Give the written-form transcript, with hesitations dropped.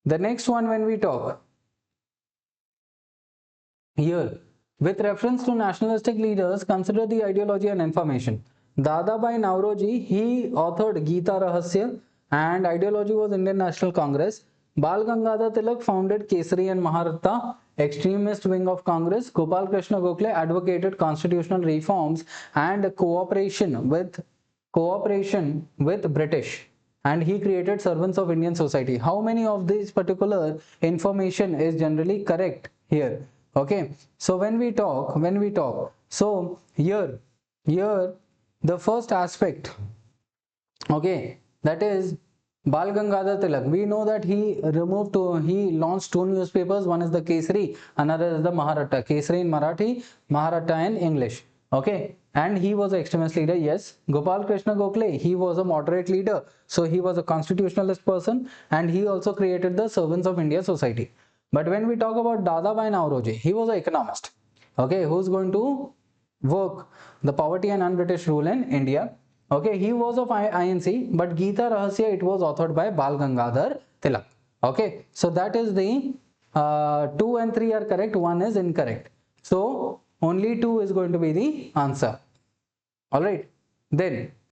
The next one, when we talk here, with reference to nationalistic leaders, consider the ideology and information. Dadabhai Naoroji, he authored Gita Rahasya, and ideology was Indian National Congress. Bal Gangadhar Tilak founded Kesari and Maratha, extremist wing of Congress. Gopal Krishna Gokhale advocated constitutional reforms and cooperation with British, and he created servants of Indian society. How many of these particular information is generally correct here? Okay, so when we talk, so here the first aspect, okay, that is Bal Gangadhar Tilak. We know that he launched two newspapers. One is the Kesari, another is the Maratha. Kesari in Marathi, Maratha in English. Okay, and he was an extremist leader. Yes. Gopal Krishna Gokhale, he was a moderate leader, so he was a constitutionalist person, and he also created the Servants of India Society. But when we talk about Dadabhai Naoroji, he was an economist. Okay, who's going to work the poverty and un-British rule in India. Okay, he was of INC, but Gita Rahasya, it was authored by Bal Gangadhar Tilak. Okay, so that is the 2 and 3 are correct, 1 is incorrect. So only 2 is going to be the answer. All right, then